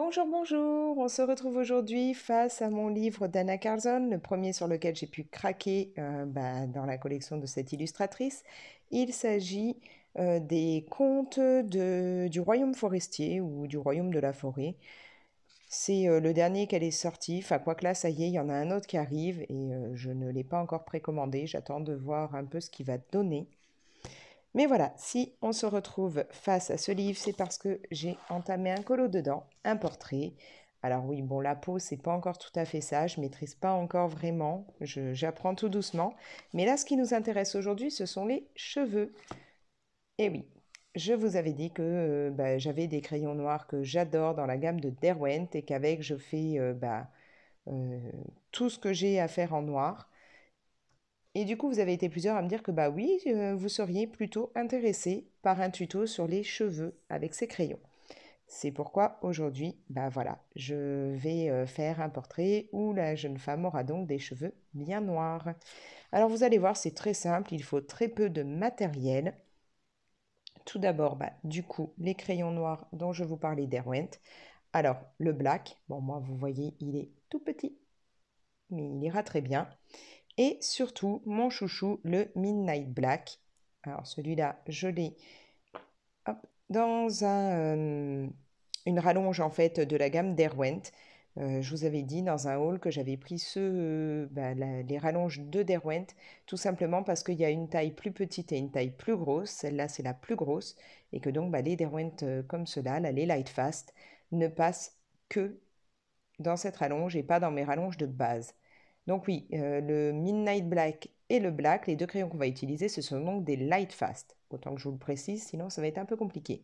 Bonjour, bonjour. On se retrouve aujourd'hui face à mon livre d'Anna Carlson, le premier sur lequel j'ai pu craquer dans la collection de cette illustratrice. Il s'agit des contes du royaume forestier ou du royaume de la forêt. C'est le dernier qu'elle est sortie. Enfin, quoique là, ça y est, il y en a un autre qui arrive et je ne l'ai pas encore précommandé. J'attends de voir un peu ce qu'il va donner. Mais voilà, si on se retrouve face à ce livre, c'est parce que j'ai entamé un colo dedans, un portrait. Alors oui, bon, la peau, c'est pas encore tout à fait ça, je maîtrise pas encore vraiment, j'apprends tout doucement. Mais là, ce qui nous intéresse aujourd'hui, ce sont les cheveux. Et oui, je vous avais dit que j'avais des crayons noirs que j'adore dans la gamme de Derwent et qu'avec, je fais euh, tout ce que j'ai à faire en noir. Et du coup, vous avez été plusieurs à me dire que bah oui, vous seriez plutôt intéressé par un tuto sur les cheveux avec ces crayons. C'est pourquoi aujourd'hui, bah voilà, je vais faire un portrait où la jeune femme aura donc des cheveux bien noirs. Alors vous allez voir, c'est très simple, il faut très peu de matériel. Tout d'abord, du coup, les crayons noirs dont je vous parlais d'Erwent. Alors, le black, bon moi vous voyez, il est tout petit, mais il ira très bien. Et surtout, mon chouchou, le Midnight Black. Alors celui-là, je l'ai hop, dans une rallonge en fait de la gamme Derwent. Je vous avais dit dans un haul que j'avais pris les rallonges de Derwent, tout simplement parce qu'il y a une taille plus petite et une taille plus grosse. Celle-là, c'est la plus grosse. Et que donc les Derwent comme ceux-là, là, les Light Fast, ne passent que dans cette rallonge et pas dans mes rallonges de base. Donc oui, le Midnight Black et le Black, les deux crayons qu'on va utiliser, ce sont donc des Light Fast. Autant que je vous le précise, sinon ça va être un peu compliqué.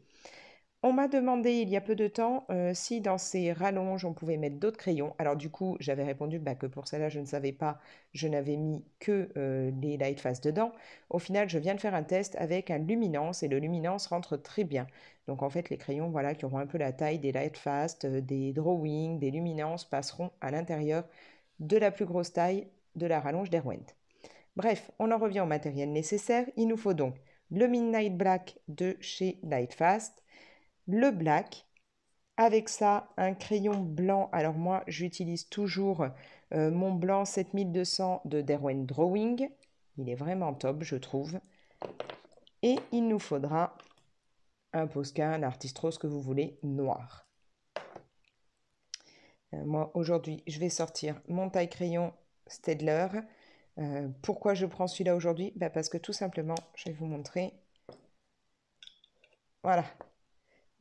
On m'a demandé il y a peu de temps si dans ces rallonges on pouvait mettre d'autres crayons. Alors du coup, j'avais répondu que pour celle-là je ne savais pas, je n'avais mis que les Light Fast dedans. Au final, je viens de faire un test avec un luminance et le luminance rentre très bien. Donc en fait, les crayons voilà, qui auront un peu la taille des Light Fast, des drawing, des luminances passeront à l'intérieur de la plus grosse taille de la rallonge d'Erwent. Bref, on en revient au matériel nécessaire. Il nous faut donc le Midnight Black de chez Lightfast, le black, avec ça un crayon blanc. Alors moi, j'utilise toujours mon blanc 7200 de Derwent Drawing. Il est vraiment top, je trouve. Et il nous faudra un Posca, un Artistro, ce que vous voulez, noir. Moi, aujourd'hui, je vais sortir mon taille crayon Staedtler. Pourquoi je prends celui-là aujourd'hui? Parce que tout simplement, je vais vous montrer. Voilà.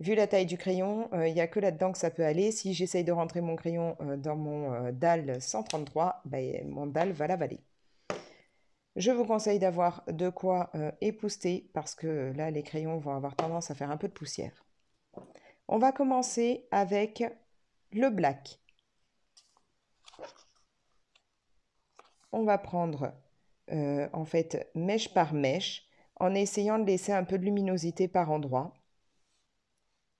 Vu la taille du crayon, il n'y a que là-dedans que ça peut aller. Si j'essaye de rentrer mon crayon dans mon dalle 133, mon dalle va l'avaler. Je vous conseille d'avoir de quoi épousseter parce que là, les crayons vont avoir tendance à faire un peu de poussière. On va commencer avec le black. On va prendre en fait mèche par mèche en essayant de laisser un peu de luminosité par endroit.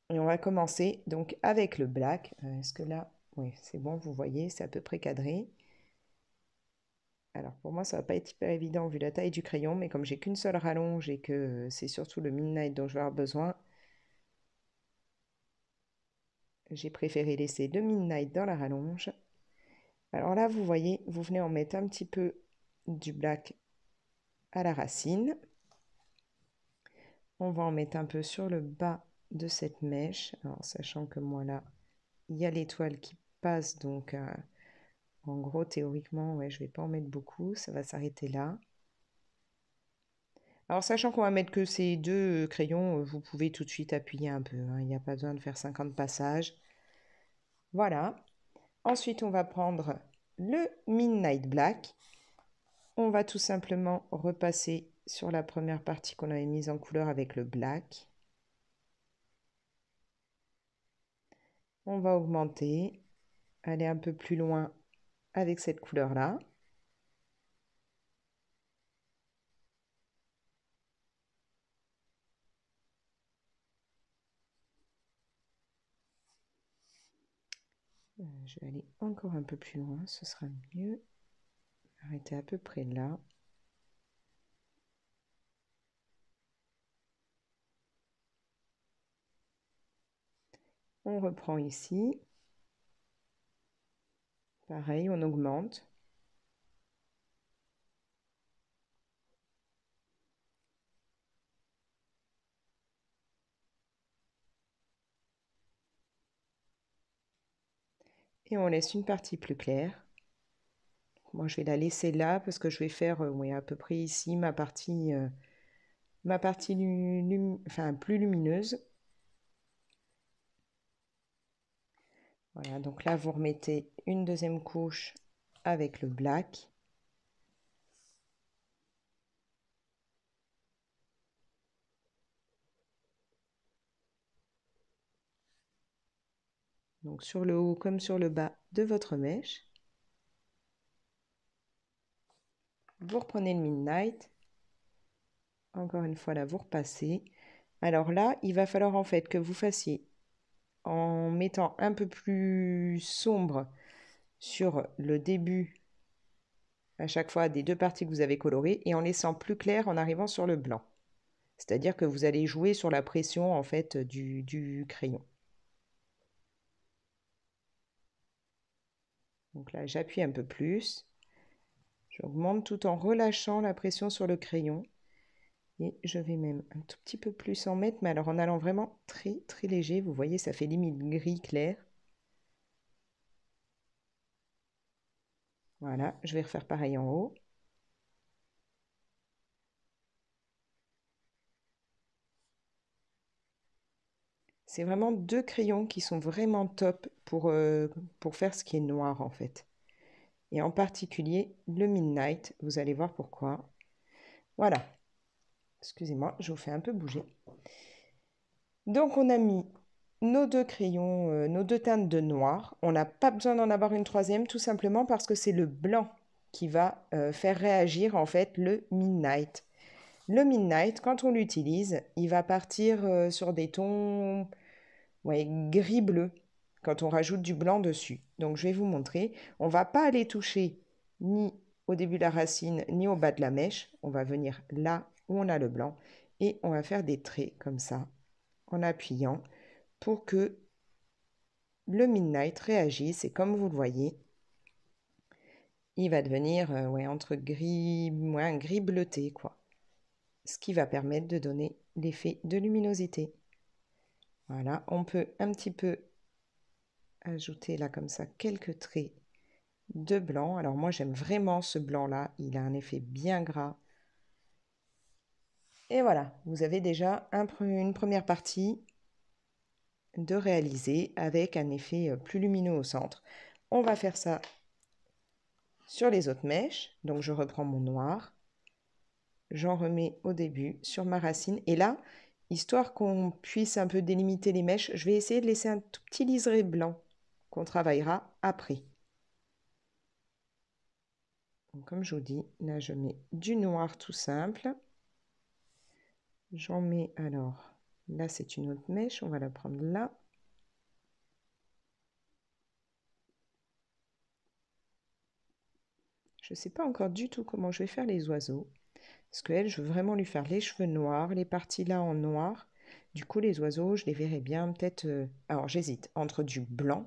Et on va commencer donc avec le black. Est-ce que là, oui, c'est bon, vous voyez, c'est à peu près cadré. Alors pour moi, ça va pas être hyper évident vu la taille du crayon, mais comme j'ai qu'une seule rallonge et que c'est surtout le Midnight dont je vais avoir besoin, j'ai préféré laisser le Midnight dans la rallonge. Alors là, vous voyez, vous venez en mettre un petit peu du black à la racine. On va en mettre un peu sur le bas de cette mèche, alors, sachant que moi là, il y a l'étoile qui passe, donc en gros, théoriquement, ouais, je ne vais pas en mettre beaucoup, ça va s'arrêter là. Alors, sachant qu'on va mettre que ces deux crayons, vous pouvez tout de suite appuyer un peu, hein, il n'y a pas besoin de faire 50 passages. Voilà. Ensuite, on va prendre le Midnight Black. On va tout simplement repasser sur la première partie qu'on avait mise en couleur avec le black. On va augmenter, aller un peu plus loin avec cette couleur-là. Je vais aller encore un peu plus loin, ce sera mieux. Arrêter à peu près là. On reprend ici. Pareil, on augmente. Et on laisse une partie plus claire. Moi, je vais la laisser là parce que je vais faire ouais, à peu près ici ma partie enfin, plus lumineuse. Voilà, donc là, vous remettez une deuxième couche avec le black. Donc sur le haut comme sur le bas de votre mèche. Vous reprenez le Midnight. Encore une fois, là, vous repassez. Alors là, il va falloir en fait que vous fassiez en mettant un peu plus sombre sur le début à chaque fois des deux parties que vous avez colorées et en laissant plus clair en arrivant sur le blanc. C'est-à-dire que vous allez jouer sur la pression en fait du crayon. Donc là, j'appuie un peu plus. J'augmente tout en relâchant la pression sur le crayon. Et je vais même un tout petit peu plus en mettre, mais alors en allant vraiment très très léger. Vous voyez, ça fait limite gris clair. Voilà, je vais refaire pareil en haut. C'est vraiment deux crayons qui sont vraiment top pour faire ce qui est noir en fait. Et en particulier le Midnight, vous allez voir pourquoi. Voilà, excusez-moi, je vous fais un peu bouger. Donc on a mis nos deux crayons, nos deux teintes de noir. On n'a pas besoin d'en avoir une troisième, tout simplement parce que c'est le blanc qui va faire réagir en fait le Midnight. Le Midnight, quand on l'utilise, il va partir sur des tons ouais, gris-bleu quand on rajoute du blanc dessus. Donc je vais vous montrer. On ne va pas aller toucher ni au début de la racine ni au bas de la mèche. On va venir là où on a le blanc et on va faire des traits comme ça en appuyant pour que le Midnight réagisse. Et comme vous le voyez, il va devenir ouais, entre gris, ouais, un gris bleuté, quoi. Ce qui va permettre de donner l'effet de luminosité. Voilà, on peut un petit peu ajouter là comme ça quelques traits de blanc. Alors moi j'aime vraiment ce blanc-là, il a un effet bien gras. Et voilà, vous avez déjà une première partie de réaliser avec un effet plus lumineux au centre. On va faire ça sur les autres mèches. Donc je reprends mon noir, j'en remets au début sur ma racine. Et là, histoire qu'on puisse un peu délimiter les mèches, je vais essayer de laisser un tout petit liseré blanc qu'on travaillera après. Donc, comme je vous dis, là je mets du noir tout simple. J'en mets alors, là c'est une autre mèche, on va la prendre là. Je ne sais pas encore du tout comment je vais faire les oiseaux. Parce que elle, je veux vraiment lui faire les cheveux noirs, les parties là en noir. Du coup, les oiseaux, je les verrai bien peut-être... alors, j'hésite entre du blanc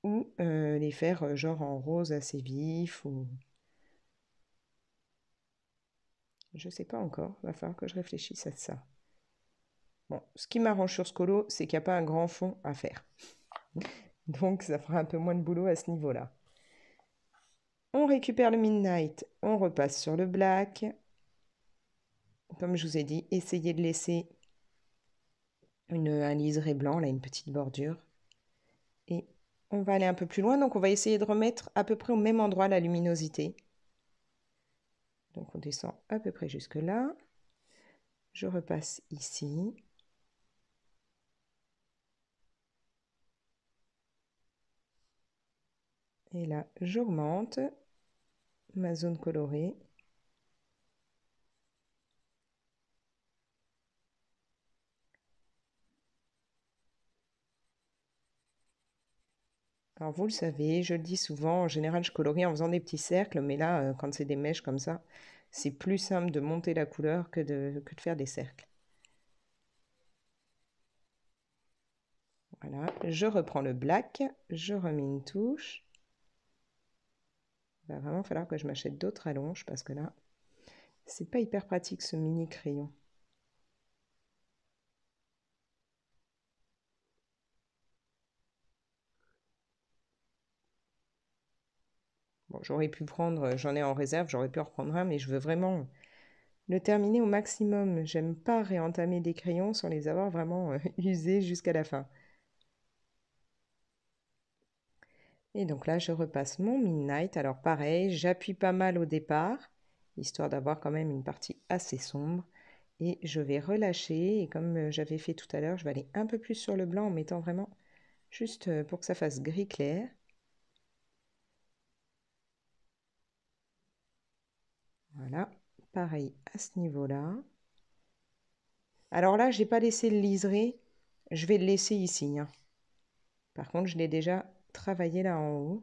ou les faire genre en rose assez vif ou... Je sais pas encore, va falloir que je réfléchisse à ça. Bon, ce qui m'arrange sur ce colo, c'est qu'il n'y a pas un grand fond à faire. Donc, ça fera un peu moins de boulot à ce niveau-là. On récupère le Midnight, on repasse sur le Black. Comme je vous ai dit, essayez de laisser un liseré blanc, là, une petite bordure. Et on va aller un peu plus loin, donc on va essayer de remettre à peu près au même endroit la luminosité. Donc on descend à peu près jusque là. Je repasse ici. Et là, j'augmente ma zone colorée. Alors vous le savez, je le dis souvent, en général je colorie en faisant des petits cercles, mais là, quand c'est des mèches comme ça, c'est plus simple de monter la couleur que de faire des cercles. Voilà, je reprends le black, je remets une touche. Il va vraiment falloir que je m'achète d'autres rallonges parce que là, c'est pas hyper pratique ce mini crayon. Bon, j'aurais pu prendre, j'en ai en réserve, j'aurais pu en reprendre un, mais je veux vraiment le terminer au maximum. J'aime pas réentamer des crayons sans les avoir vraiment usés jusqu'à la fin. Et donc là, je repasse mon Midnight. Alors pareil, j'appuie pas mal au départ, histoire d'avoir quand même une partie assez sombre. Et je vais relâcher. Et comme j'avais fait tout à l'heure, je vais aller un peu plus sur le blanc en mettant vraiment juste pour que ça fasse gris clair. Voilà, pareil à ce niveau-là. Alors là, j'ai pas laissé le liseré. Je vais le laisser ici, hein. Par contre, je l'ai déjà travaillé là en haut.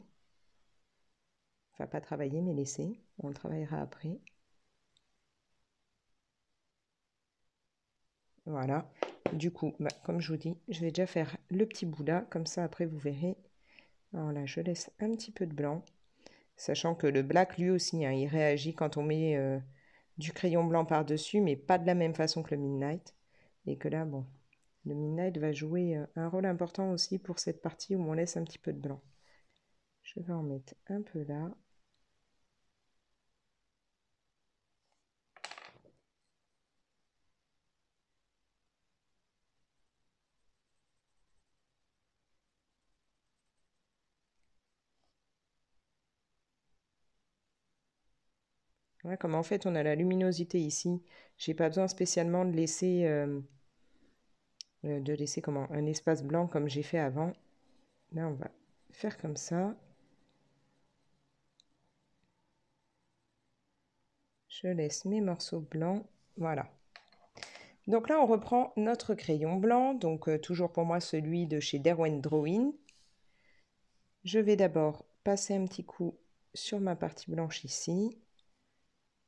Enfin, pas travaillé, mais laissé. On le travaillera après. Voilà. Du coup, bah, comme je vous dis, je vais déjà faire le petit bout là. Comme ça, après, vous verrez. Alors là, je laisse un petit peu de blanc. Sachant que le black, lui aussi, hein, il réagit quand on met du crayon blanc par-dessus, mais pas de la même façon que le Midnight. Et que là, bon, le Midnight va jouer un rôle important aussi pour cette partie où on laisse un petit peu de blanc. Je vais en mettre un peu là. Ouais, comme en fait on a la luminosité ici, j'ai pas besoin spécialement de laisser comment, un espace blanc comme j'ai fait avant. Là, on va faire comme ça. Je laisse mes morceaux blancs. Voilà. Donc là, on reprend notre crayon blanc. Donc toujours pour moi celui de chez Derwent Drawing. Je vais d'abord passer un petit coup sur ma partie blanche ici.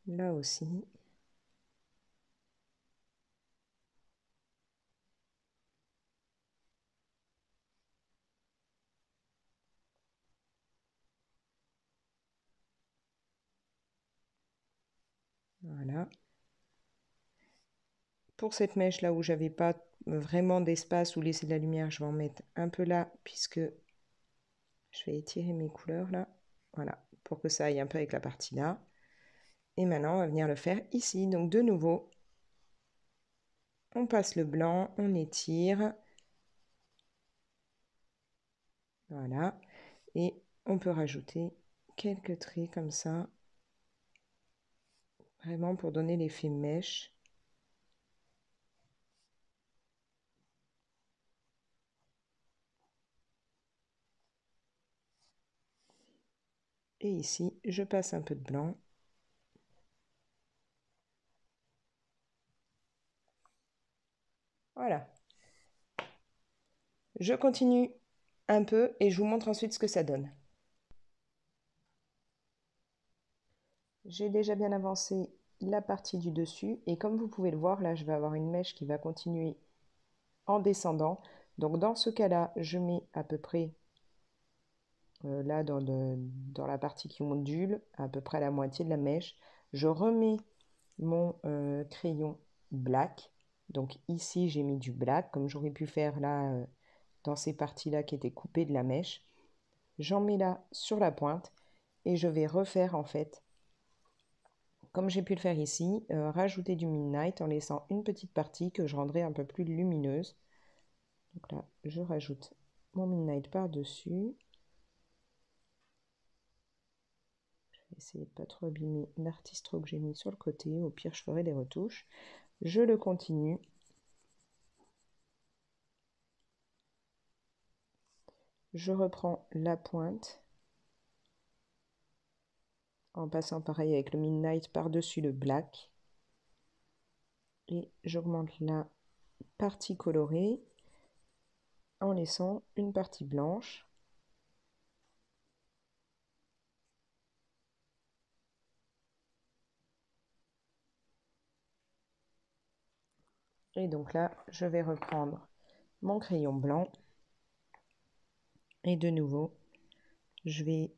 Là aussi. Voilà. Pour cette mèche là où j'avais pas vraiment d'espace où laisser de la lumière, je vais en mettre un peu là puisque je vais étirer mes couleurs là. Voilà, pour que ça aille un peu avec la partie là. Et maintenant, on va venir le faire ici. Donc de nouveau, on passe le blanc, on étire. Voilà. Et on peut rajouter quelques traits comme ça. Vraiment pour donner l'effet mèche. Et ici, je passe un peu de blanc. Voilà. Je continue un peu et je vous montre ensuite ce que ça donne. J'ai déjà bien avancé la partie du dessus et comme vous pouvez le voir, là, je vais avoir une mèche qui va continuer en descendant. Donc dans ce cas-là, je mets à peu près là dans la partie qui ondule, à peu près la moitié de la mèche. Je remets mon crayon black. Donc ici, j'ai mis du black, comme j'aurais pu faire là dans ces parties-là qui étaient coupées de la mèche. J'en mets là sur la pointe et je vais refaire en fait, comme j'ai pu le faire ici, rajouter du midnight en laissant une petite partie que je rendrai un peu plus lumineuse. Donc là, je rajoute mon midnight par-dessus. Je vais essayer de ne pas trop abîmer l'artistro que j'ai mis sur le côté. Au pire, je ferai des retouches. Je le continue. Je reprends la pointe en passant pareil avec le midnight par-dessus le black. Et j'augmente la partie colorée en laissant une partie blanche. Et donc là, je vais reprendre mon crayon blanc. Et de nouveau, je vais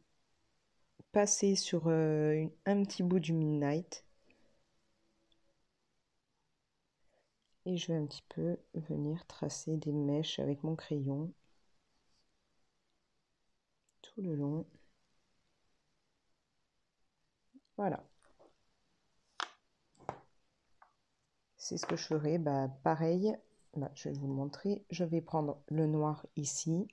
passer sur un petit bout du Midnight. Et je vais un petit peu venir tracer des mèches avec mon crayon tout le long. Voilà. C'est ce que je ferai. Bah, pareil, bah, je vais vous le montrer. Je vais prendre le noir ici.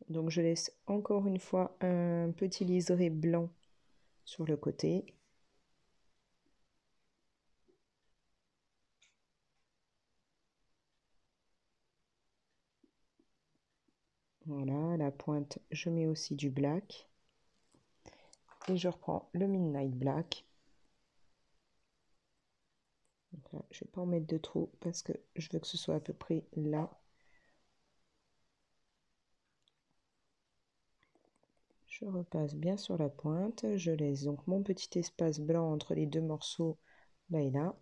Donc je laisse encore une fois un petit liseré blanc sur le côté. Voilà, à la pointe, je mets aussi du black. Et je reprends le Midnight Black. Donc là, je ne vais pas en mettre de trop parce que je veux que ce soit à peu près là. Je repasse bien sur la pointe. Je laisse donc mon petit espace blanc entre les deux morceaux, là et là.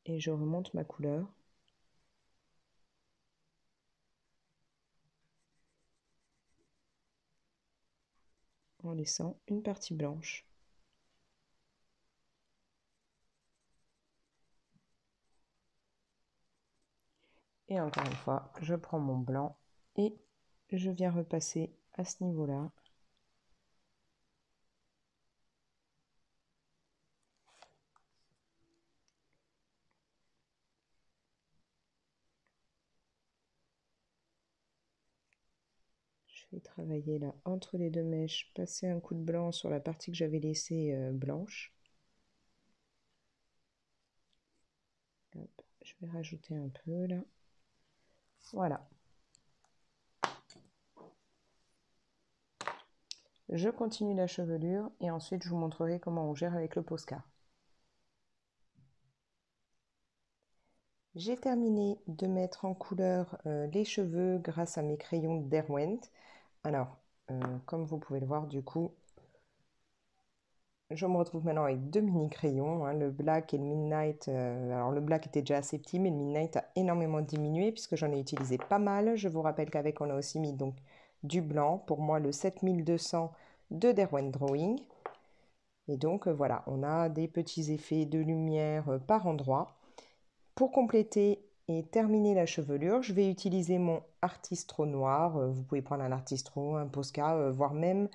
Et je remonte ma couleur. En laissant une partie blanche. Et encore une fois, je prends mon blanc et je viens repasser à ce niveau-là. Je vais travailler là entre les deux mèches, passer un coup de blanc sur la partie que j'avais laissée blanche. Hop, je vais rajouter un peu là. Voilà. Je continue la chevelure et ensuite je vous montrerai comment on gère avec le Posca. J'ai terminé de mettre en couleur les cheveux grâce à mes crayons Derwent. Alors, comme vous pouvez le voir du coup, je me retrouve maintenant avec deux mini crayons, hein, le black et le midnight. Alors le black était déjà assez petit, mais le midnight a énormément diminué puisque j'en ai utilisé pas mal. Je vous rappelle qu'avec on a aussi mis donc du blanc, pour moi le 7200 de Derwent Drawing. Et donc voilà, on a des petits effets de lumière par endroits. Pour compléter et terminer la chevelure, je vais utiliser mon Artistro noir. Vous pouvez prendre un Artistro, un Posca, voire même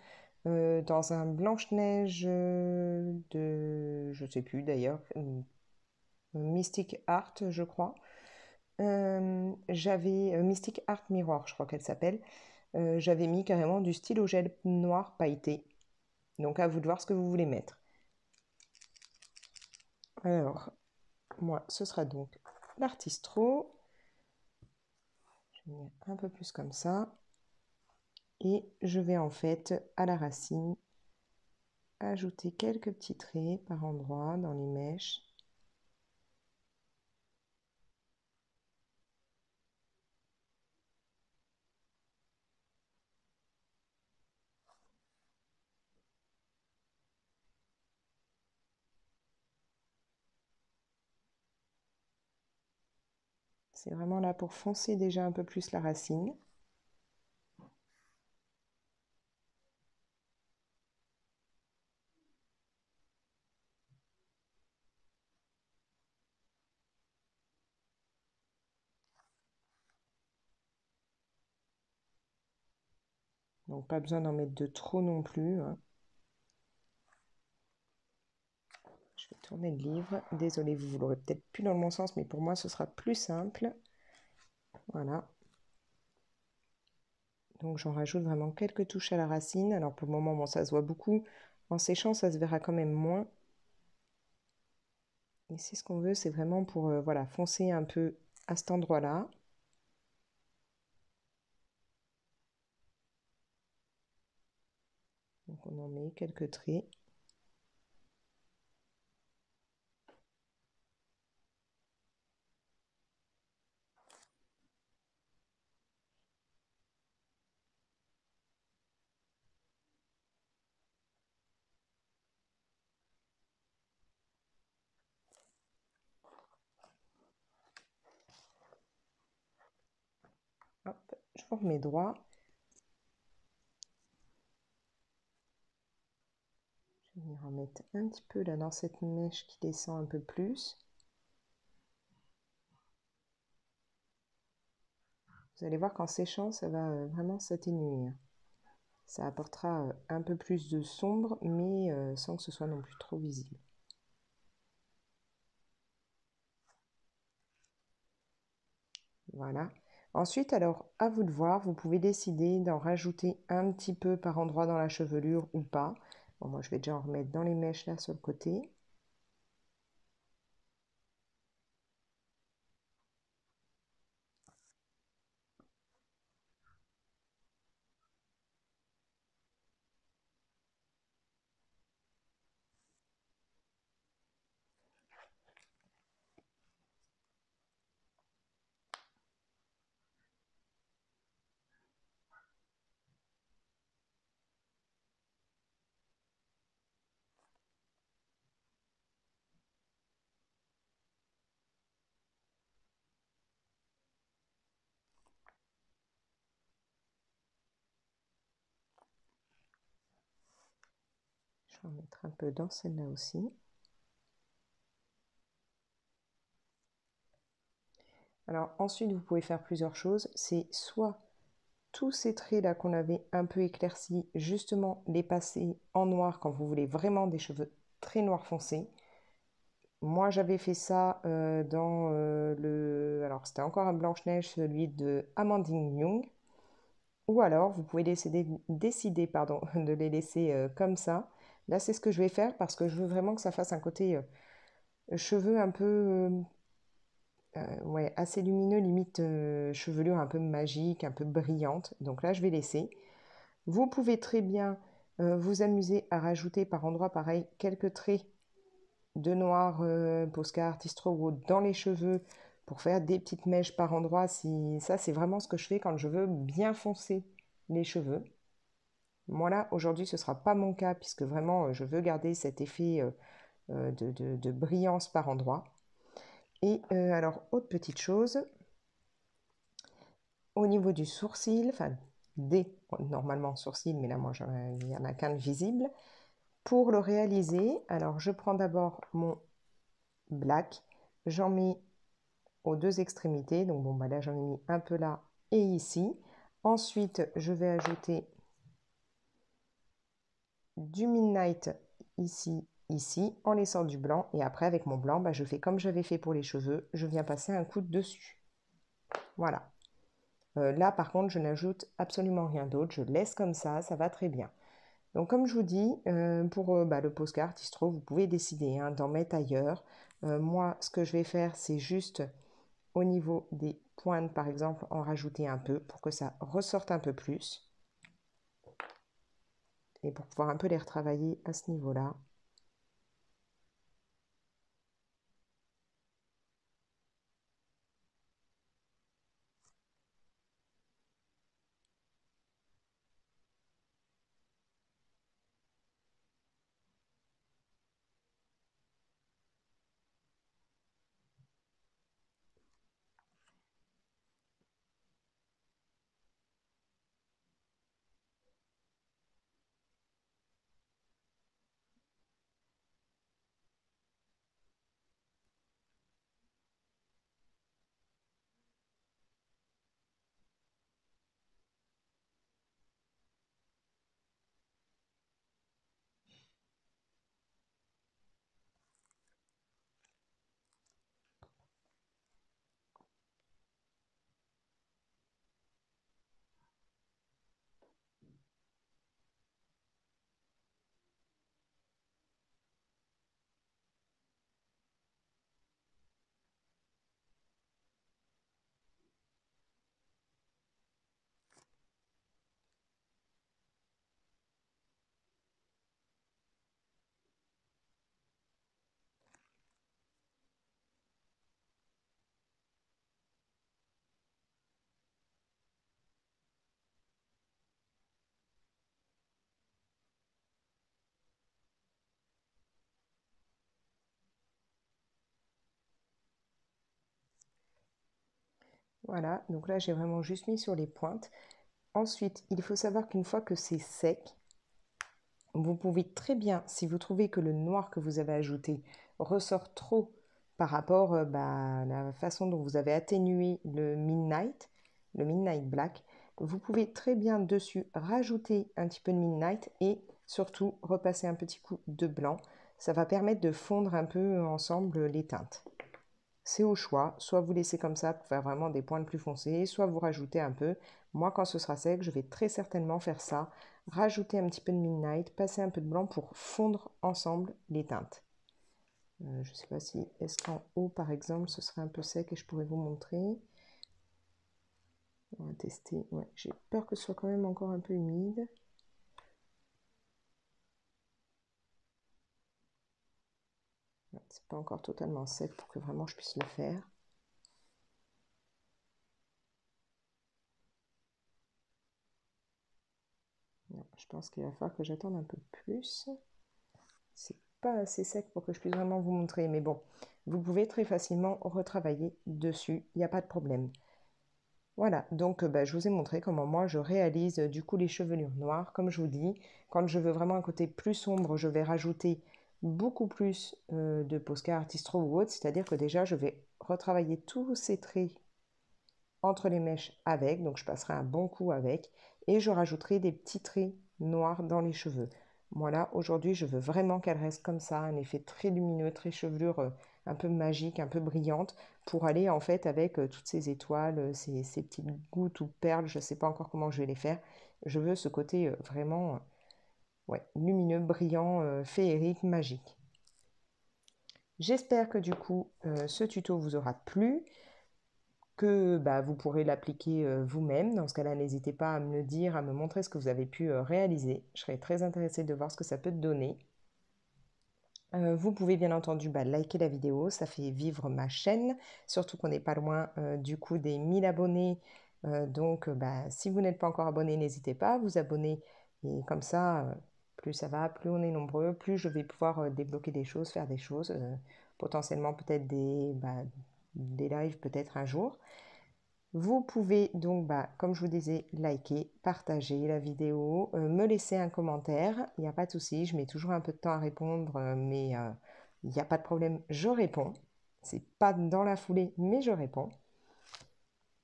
dans un Blanche-Neige de, je sais plus d'ailleurs, Mystic Art, je crois. J'avais Mystic Art Mirror, je crois qu'elle s'appelle. J'avais mis carrément du stylo gel noir pailleté. Donc à vous de voir ce que vous voulez mettre. Alors, moi, ce sera donc l'artistro. Je vais venir un peu plus comme ça. Et je vais en fait, à la racine, ajouter quelques petits traits par endroits dans les mèches. C'est vraiment là pour foncer déjà un peu plus la racine. Donc pas besoin d'en mettre de trop non plus, hein. Je vais tourner le livre. Désolée, vous l'aurez peut-être plus dans le bon sens, mais pour moi ce sera plus simple. Voilà. Donc j'en rajoute vraiment quelques touches à la racine. Alors pour le moment, bon, ça se voit beaucoup. En séchant, ça se verra quand même moins. Et c'est ce qu'on veut, c'est vraiment pour voilà, foncer un peu à cet endroit-là. Donc on en met quelques traits. former droit. Je vais venir en mettre un petit peu là dans cette mèche qui descend un peu plus. Vous allez voir qu'en séchant, ça va vraiment s'atténuer. Ça apportera un peu plus de sombre, mais sans que ce soit non plus trop visible. Voilà. Ensuite, alors, à vous de voir, vous pouvez décider d'en rajouter un petit peu par endroit dans la chevelure ou pas. Bon, moi, je vais déjà en remettre dans les mèches là sur le côté. Je vais en mettre un peu dans celle-là aussi. Alors ensuite, vous pouvez faire plusieurs choses. C'est soit tous ces traits là qu'on avait un peu éclaircis, justement les passer en noir quand vous voulez vraiment des cheveux très noirs foncés. Moi, j'avais fait ça dans le... Alors, c'était encore un Blanche-Neige, celui de Amandine Young. Ou alors, vous pouvez décider pardon, de les laisser comme ça. Là, c'est ce que je vais faire parce que je veux vraiment que ça fasse un côté cheveux un peu ouais, assez lumineux, limite chevelure un peu magique, un peu brillante. Donc là, je vais laisser. Vous pouvez très bien vous amuser à rajouter par endroit pareil quelques traits de noir Posca Artist Wood dans les cheveux pour faire des petites mèches par endroit. Si... Ça, c'est vraiment ce que je fais quand je veux bien foncer les cheveux. Moi là, aujourd'hui, ce ne sera pas mon cas puisque vraiment, je veux garder cet effet de brillance par endroit. Et alors, autre petite chose, au niveau du sourcil, enfin des normalement sourcils, mais là, moi, il n'y en a qu'un de visible. Pour le réaliser, alors je prends d'abord mon black, j'en mets aux deux extrémités. Donc bon, bah là, j'en ai mis un peu là et ici. Ensuite, je vais ajouter du midnight ici, ici, en laissant du blanc. Et après, avec mon blanc, bah, je fais comme j'avais fait pour les cheveux. Je viens passer un coup de dessus. Voilà. Là, par contre, je n'ajoute absolument rien d'autre. Je laisse comme ça va très bien. Donc, comme je vous dis, pour bah, le postcard Artistro, vous pouvez décider hein, d'en mettre ailleurs. Moi, ce que je vais faire, c'est juste au niveau des pointes, par exemple, en rajouter un peu pour que ça ressorte un peu plus. Et pour pouvoir un peu les retravailler à ce niveau-là. Voilà, donc là j'ai vraiment juste mis sur les pointes. Ensuite, il faut savoir qu'une fois que c'est sec, vous pouvez très bien, si vous trouvez que le noir que vous avez ajouté ressort trop par rapport à la façon dont vous avez atténué le Midnight Black, vous pouvez très bien dessus rajouter un petit peu de Midnight et surtout repasser un petit coup de blanc. Ça va permettre de fondre un peu ensemble les teintes. C'est au choix, soit vous laissez comme ça pour faire vraiment des pointes plus foncées, soit vous rajoutez un peu. Moi, quand ce sera sec, je vais très certainement faire ça. Rajouter un petit peu de midnight, passer un peu de blanc pour fondre ensemble les teintes. Je ne sais pas si, est-ce qu'en haut, par exemple, ce serait un peu sec et je pourrais vous montrer. On va tester. Ouais, j'ai peur que ce soit quand même encore un peu humide. C'est pas encore totalement sec pour que vraiment je puisse le faire. Non, je pense qu'il va falloir que j'attende un peu plus. C'est pas assez sec pour que je puisse vraiment vous montrer, mais bon, vous pouvez très facilement retravailler dessus, il n'y a pas de problème. Voilà, donc je vous ai montré comment moi je réalise du coup les chevelures noires. Comme je vous dis, quand je veux vraiment un côté plus sombre, je vais rajouter beaucoup plus de Posca Artistro ou autre, c'est-à-dire que déjà je vais retravailler tous ces traits entre les mèches avec, donc je passerai un bon coup avec, et je rajouterai des petits traits noirs dans les cheveux. Moi là, aujourd'hui, je veux vraiment qu'elle reste comme ça, un effet très lumineux, très chevelure un peu magique, un peu brillante, pour aller en fait avec toutes ces étoiles, ces petites gouttes ou perles, je ne sais pas encore comment je vais les faire. Je veux ce côté vraiment ouais, lumineux, brillant, féerique, magique. J'espère que du coup, ce tuto vous aura plu, que vous pourrez l'appliquer vous-même. Dans ce cas-là, n'hésitez pas à me le dire, à me montrer ce que vous avez pu réaliser. Je serais très intéressée de voir ce que ça peut te donner. Vous pouvez bien entendu liker la vidéo, ça fait vivre ma chaîne, surtout qu'on n'est pas loin du coup des 1000 abonnés. Donc si vous n'êtes pas encore abonné, n'hésitez pas à vous abonner. Et comme ça, plus ça va, plus on est nombreux, plus je vais pouvoir débloquer des choses, faire des choses, potentiellement peut-être des lives peut-être un jour. Vous pouvez donc, comme je vous disais, liker, partager la vidéo, me laisser un commentaire. Il n'y a pas de souci, je mets toujours un peu de temps à répondre, mais il n'y a pas de problème, je réponds. C'est pas dans la foulée, mais je réponds.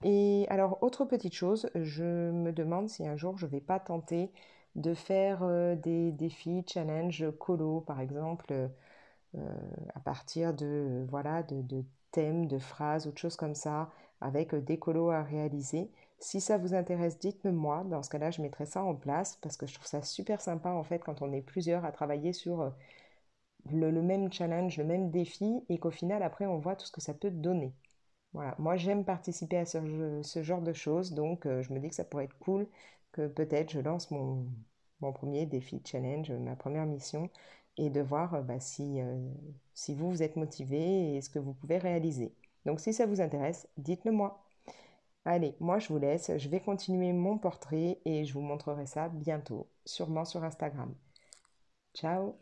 Et alors, autre petite chose, je me demande si un jour je ne vais pas tenter de faire des défis, challenge, colo, par exemple, à partir de, voilà, de thèmes, de phrases, autre chose comme ça, avec des colos à réaliser. Si ça vous intéresse, dites-le moi. Dans ce cas-là, je mettrai ça en place parce que je trouve ça super sympa en fait quand on est plusieurs à travailler sur le même challenge, le même défi et qu'au final, après, on voit tout ce que ça peut donner. Voilà, moi j'aime participer à ce genre de choses, donc je me dis que ça pourrait être cool que peut-être je lance mon premier défi challenge, ma première mission, et de voir si vous, vous êtes motivé et ce que vous pouvez réaliser. Donc si ça vous intéresse, dites-le moi. Allez, moi je vous laisse, je vais continuer mon portrait et je vous montrerai ça bientôt, sûrement sur Instagram. Ciao!